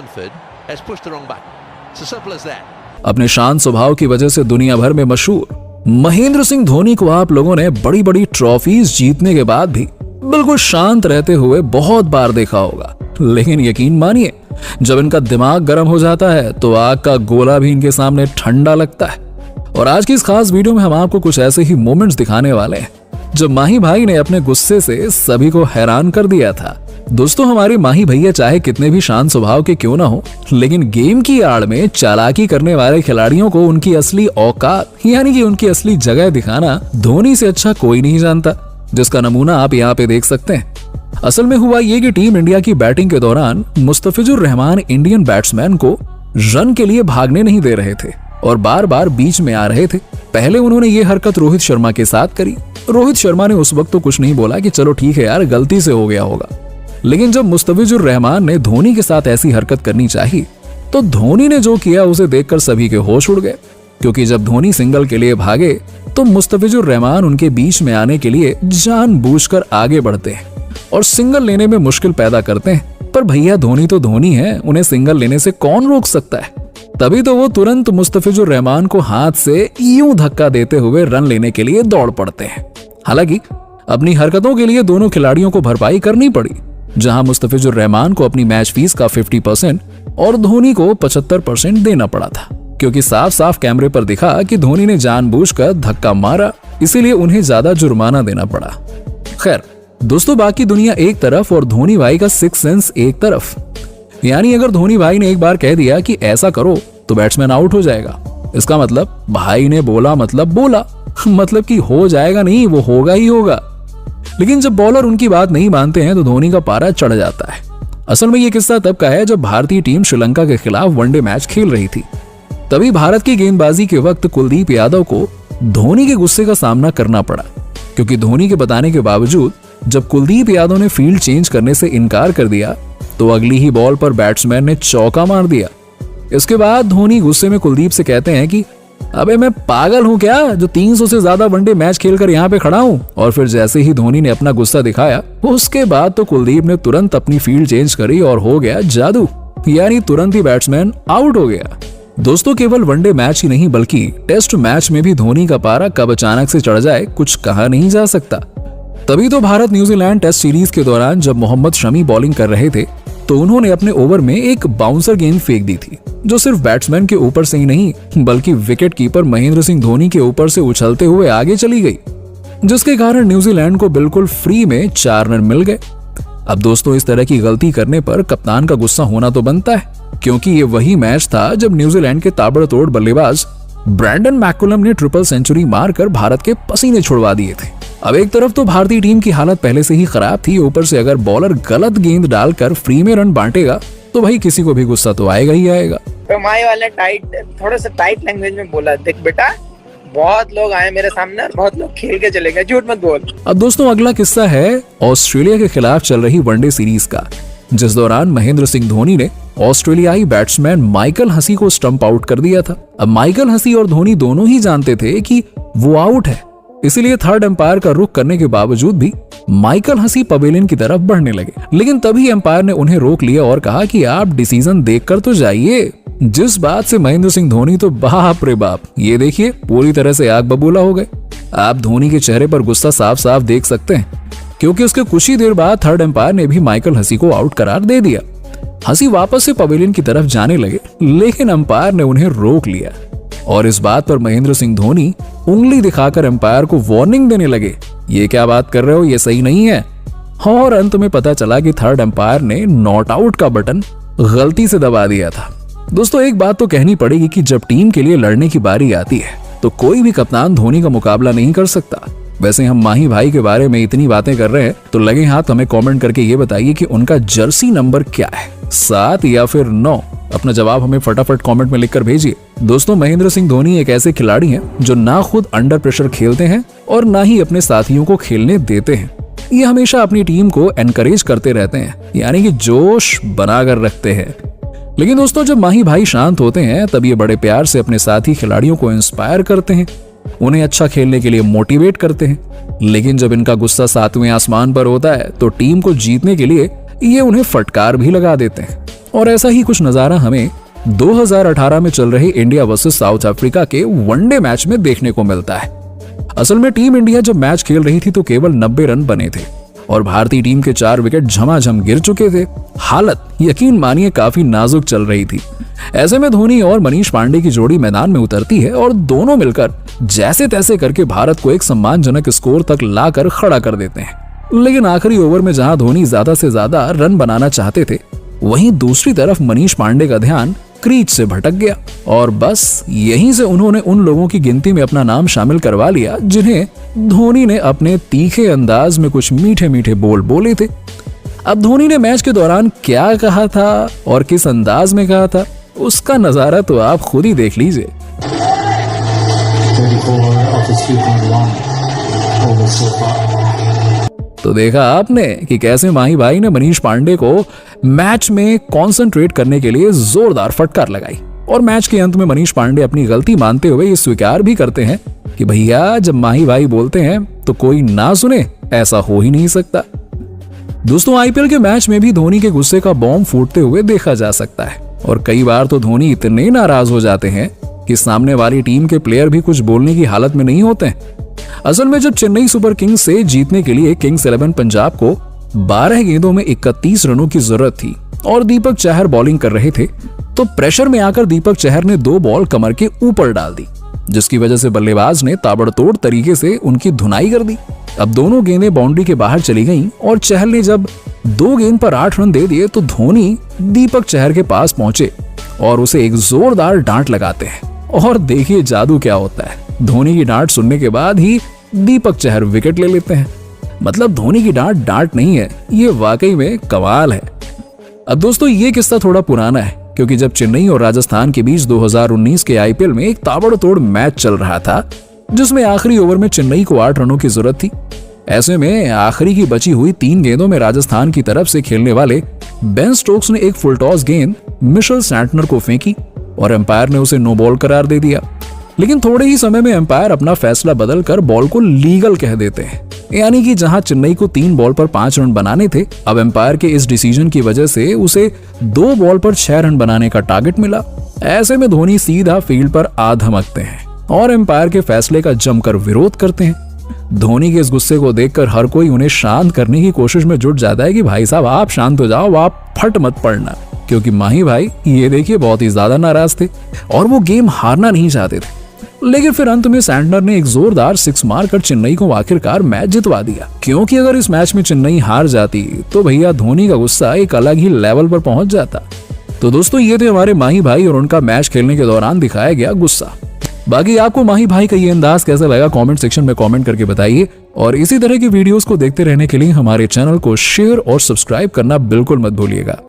Christensen has pushed the wrong button. It's as simple as that. अपने शांत स्वभाव की वजह से दुनिया भर में मशहूर महेंद्र सिंह धोनी को आप लोगों ने बड़ी बड़ी ट्रॉफीज जीतने के बाद भी बिल्कुल शांत रहते हुए बहुत बार देखा होगा। लेकिन यकीन मानिए, जब इनका दिमाग गर्म हो जाता है तो आग का गोला भी इनके सामने ठंडा लगता है। और आज की इस खास वीडियो में हम आपको कुछ ऐसे ही मोमेंट्स दिखाने वाले हैं जब माही भाई ने अपने गुस्से से सभी को हैरान कर दिया था। दोस्तों, हमारे माही भैया चाहे कितने भी शांत स्वभाव के क्यों ना हो, लेकिन गेम की आड़ में चालाकी करने वाले खिलाड़ियों को उनकी असली औकात यानी कि उनकी असली जगह दिखाना धोनी से अच्छा कोई नहीं जानता, जिसका नमूना आप यहाँ पे देख सकते हैं। असल में हुआ ये कि टीम इंडिया की बैटिंग के दौरान मुस्तफिजुर रहमान इंडियन बैट्समैन को रन के लिए भागने नहीं दे रहे थे और बार बार बीच में आ रहे थे। पहले उन्होंने ये हरकत रोहित शर्मा के साथ करी। रोहित शर्मा ने उस वक्त तो कुछ नहीं बोला कि चलो ठीक है यार, गलती से हो गया होगा। लेकिन जब मुस्तफिजुर रहमान ने धोनी के साथ ऐसी हरकत करनी चाहिए तो धोनी ने जो किया उसे देखकर सभी के होश उड़ गए, क्योंकि जब धोनी सिंगल के लिए भागे तो मुस्तफिजुर रहमान उनके बीच में आने के लिए जानबूझकर आगे बढ़ते हैं और सिंगल लेने में मुश्किल पैदा करते हैं। पर भैया धोनी तो धोनी है, उन्हें सिंगल लेने से कौन रोक सकता है। तभी तो वो तुरंत मुस्तफिजुर रहमान को हाथ से यूं धक्का देते हुए रन लेने के लिए दौड़ पड़ते हैं। हालांकि अपनी हरकतों के लिए दोनों खिलाड़ियों को भरपाई करनी पड़ी, जहां मुस्तफिजुर रहमान को अपनी मैच फीस का 50% और धोनी को 75% देना पड़ा था, क्योंकि साफ साफ कैमरे पर दिखा कि धोनी ने जानबूझकर धक्का मारा, इसीलिए उन्हें ज्यादा जुर्माना देना पड़ा। खैर दोस्तों, बाकी दुनिया एक तरफ और धोनी भाई का सिक्स सेंस एक तरफ। यानी अगर धोनी भाई ने एक बार कह दिया कि ऐसा करो तो बैट्समैन आउट हो जाएगा, इसका मतलब भाई ने बोला मतलब बोला, मतलब कि हो जाएगा नहीं, वो होगा ही होगा। लेकिन जब बॉलर उनकी बात नहीं मानते हैं तो धोनी का पारा चढ़ जाता है। असल में ये किस्सा तब का है जब भारतीय टीम श्रीलंका के खिलाफ वनडे मैच खेल रही थी। तभी भारत की गेंदबाजी के वक्त कुलदीप यादव को धोनी के गुस्से का सामना करना पड़ा, क्योंकि धोनी के बताने के बावजूद जब कुलदीप यादव ने फील्ड चेंज करने से इनकार कर दिया तो अगली ही बॉल पर बैट्समैन ने चौका मार दिया। इसके बाद धोनी गुस्से में कुलदीप से कहते हैं कि अबे मैं पागल हूं क्या जो 300 से ज्यादा वनडे मैच खेलकर यहाँ पे खड़ा हूं। और फिर जैसे ही धोनी ने अपना गुस्सा दिखाया उसके बाद तो कुलदीप ने तुरंत अपनी फील्ड चेंज करी और हो गया जादू, यानी तुरंत ही बैट्समैन आउट हो गया। दोस्तों, केवल वनडे मैच ही नहीं बल्कि टेस्ट मैच में भी धोनी का पारा कब अचानक से चढ़ जाए कुछ कहा नहीं जा सकता। तभी तो भारत न्यूजीलैंड टेस्ट सीरीज के दौरान जब मोहम्मद शमी बॉलिंग कर रहे थे तो उन्होंने अपने ओवर में एक बाउंसर गेंद फेंक दी थी, जो सिर्फ बैट्समैन के ऊपर से ही नहीं बल्कि विकेट कीपर महेंद्र सिंह धोनी के ऊपर से उछलते हुए आगे चली गई, जिसके कारण न्यूजीलैंड को बिल्कुल फ्री में 4 रन मिल गए। अब दोस्तों, इस तरह की गलती करने पर कप्तान का गुस्सा होना तो बनता है, क्योंकि ये वही मैच था जब न्यूजीलैंड के ताबड़तोड़ बल्लेबाज ब्रैंडन मैकुलम ने ट्रिपल सेंचुरी मारकर भारत के पसीने छुड़वा दिए थे। अब एक तरफ तो भारतीय टीम की हालत पहले से ही खराब थी, ऊपर से अगर बॉलर गलत गेंद डालकर फ्री में रन बांटेगा तो भाई किसी को भी गुस्सा तो आएगा ही आएगा। तो माई वाले थोड़ा सा टाइट लैंग्वेज में बोला, देख बेटा बहुत लोग आए मेरे सामने और बहुत लोग खेल के चले गए, झूठ मत बोल। अब दोस्तों, अगला किस्सा है ऑस्ट्रेलिया के खिलाफ चल रही वनडे सीरीज का, जिस दौरान महेंद्र सिंह धोनी ने ऑस्ट्रेलियाई बैट्समैन माइकल हसी को स्टंप आउट कर दिया था। अब माइकल हसी और धोनी दोनों ही जानते थे कि वो आउट है, इसीलिए थर्ड एम्पायर का रुख करने के बावजूद भी माइकल हसी पवेलियन की तरफ बढ़ने लगे। लेकिन तभी एम्पायर ने उन्हें रोक लिया और कहा कि आप डिसीजन देखकर तो जाइए। जिस बात से महेंद्र सिंह धोनी तो बाप रे बाप, ये देखिए पूरी तरह से आग बबूला हो गए। आप धोनी के चेहरे पर गुस्सा साफ साफ देख सकते हैं, क्योंकि उसके कुछ ही देर बाद थर्ड एम्पायर ने भी माइकल हसी को आउट करार दे दिया। हसी वापस से पवेलियन की तरफ जाने लगे, लेकिन एम्पायर ने उन्हें रोक लिया और इस बात पर महेंद्र सिंह धोनी उंगली दिखाकर एम्पायर को वार्निंग देने लगे, ये क्या बात कर रहे हो, ये सही नहीं है। और अंत में पता चला कि थर्ड एम्पायर ने नॉट आउट का बटन गलती से दबा दिया था। दोस्तों, एक बात तो कहनी पड़ेगी कि जब टीम के लिए लड़ने की बारी आती है तो कोई भी कप्तान धोनी का मुकाबला नहीं कर सकता। वैसे हम माही भाई के बारे में इतनी बातें कर रहे हैं तो लगे हाथ हमें कमेंट करके ये बताइए कि उनका जर्सी नंबर क्या है, 7 या फिर 9। अपना जवाब हमें फटाफट कमेंट में लिखकर भेजिए। दोस्तों, महेंद्र सिंह धोनी एक ऐसे खिलाड़ी हैं जो ना खुद अंडर प्रेशर खेलते हैं और ना ही अपने साथियों को खेलने देते हैं। ये हमेशा अपनी टीम को एनकरेज करते रहते हैं, यानी कि जोश बनाकर रखते हैं। लेकिन दोस्तों, जब माही भाई शांत होते हैं तब ये बड़े प्यार से अपने साथी खिलाड़ियों को इंस्पायर करते हैं, उन्हें अच्छा खेलने के लिए मोटिवेट करते हैं। लेकिन जब इनका गुस्सा 7वें आसमान पर होता है तो टीम को जीतने के लिए ये उन्हें फटकार भी लगा देते हैं। और ऐसा ही कुछ नजारा हमें 2018 में चल रहे इंडिया वर्सेस साउथ अफ्रीका के वनडे मैच में देखने को मिलता है। असल में टीम इंडिया जब मैच खेल रही थी तो केवल 90 रन बने थे और भारतीय टीम के 4 विकेट झमाझम गिर चुके थे। हालत यकीन मानिए काफी नाजुक चल रही थी। ऐसे में धोनी और मनीष पांडे की जोड़ी मैदान में उतरती है और दोनों मिलकर जैसे तैसे करके भारत को एक सम्मानजनक स्कोर तक लाकर खड़ा कर देते हैं। लेकिन आखिरी ओवर में जहां धोनी ज्यादा से ज्यादा रन बनाना चाहते थे, वहीं दूसरी तरफ मनीष पांडे का ध्यान क्रीज से भटक गया और बस यहीं से उन्होंने उन लोगों की गिनती में अपना नाम शामिल करवा लिया जिन्हें धोनी ने अपने तीखे अंदाज में कुछ मीठे मीठे बोल बोले थे। अब धोनी ने मैच के दौरान क्या कहा था और किस अंदाज में कहा था, उसका नजारा तो आप खुद ही देख लीजिए। 34 of the 2.1 overs so far. तो देखा आपने कि कैसे माही भाई ने मनीष पांडे को मैच में कंसंट्रेट करने के लिए जोरदार फटकार लगाई और मैच के अंत में मनीष पांडे अपनी गलती मानते हुए ये स्वीकार भी करते हैं कि भैया जब माही भाई बोलते हैं तो कोई ना सुने, ऐसा हो ही नहीं सकता। दोस्तों, आईपीएल के मैच में भी धोनी के गुस्से का बॉम्ब फूटते हुए देखा जा सकता है और कई बार तो धोनी इतने नाराज हो जाते हैं कि सामने वाली टीम के प्लेयर भी कुछ बोलने की हालत में नहीं होते हैं। असल में जब चेन्नई सुपर किंग्स से जीतने के लिए किंग्स 11 पंजाब को 12 गेंदों में 31 रनों की जरूरत थी और दीपक चहर बॉलिंग कर रहे थे, तो प्रेशर में आकर दीपक चहर ने 2 बॉल कमर के ऊपर डाल दी, जिसकी वजह से बल्लेबाज ने ताबड़तोड़ तरीके से उनकी धुनाई कर दी। अब दोनों गेंदें बाउंड्री के बाहर चली गईं और चहल ने जब 2 गेंद पर 8 रन दे दिए तो धोनी दीपक चहर के पास पहुंचे और उसे एक जोरदार डांट लगाते हैं और देखिए जादू क्या होता है। धोनी की डांट सुनने के बाद ही दीपक चहर विकेट ले लेते हैं। मतलब धोनी की डांट नहीं है, ये वाकई में कमाल है। अब दोस्तों, ये किस्सा थोड़ा पुराना है क्योंकि जब चेन्नई और राजस्थान के बीच 2019 के आईपीएल में एक ताबड़तोड़ मैच चल रहा था जिसमें आखिरी ओवर में चेन्नई को 8 रनों की जरूरत थी। ऐसे में आखिरी की बची हुई 3 गेंदों में राजस्थान की तरफ से खेलने वाले बेन स्टोक्स ने एक फुल टॉस गेंद मिशेल सैंटनर को फेंकी और एम्पायर ने उसे नो बॉल करार दे दिया। लेकिन थोड़े ही समय में एम्पायर अपना फैसला बदलकर बॉल को लीगल कह देते हैं, यानी कि जहां चेन्नई को 3 बॉल पर 5 रन बनाने थे, अब एम्पायर के इस डिसीजन की वजह से उसे 2 बॉल पर 6 रन बनाने का टारगेट मिला। ऐसे में धोनी सीधा फील्ड पर आ धमकते हैं और एम्पायर के फैसले का जमकर विरोध करते हैं। धोनी के इस गुस्से को देखकर हर कोई उन्हें शांत करने की कोशिश में जुट जाता है कि भाई साहब आप शांत हो जाओ, आप फट मत पड़ना, क्योंकि माही भाई ये देखिए बहुत ही ज्यादा नाराज थे और वो गेम हारना नहीं चाहते थे। लेकिन फिर अंत में सैंटनर ने एक जोरदार 6 मारकर चेन्नई को आखिरकार मैच जितवा दिया, क्योंकि अगर इस मैच में चेन्नई हार जाती तो भैया धोनी का गुस्सा एक अलग ही लेवल पर पहुंच जाता। तो दोस्तों, ये थे हमारे माही भाई और उनका मैच खेलने के दौरान दिखाया गया गुस्सा। बाकी आपको माही भाई का ये अंदाज कैसा लगा कमेंट सेक्शन में कमेंट करके बताइए और इसी तरह की वीडियोस को देखते रहने के लिए हमारे चैनल को शेयर और सब्सक्राइब करना बिल्कुल मत भूलिएगा।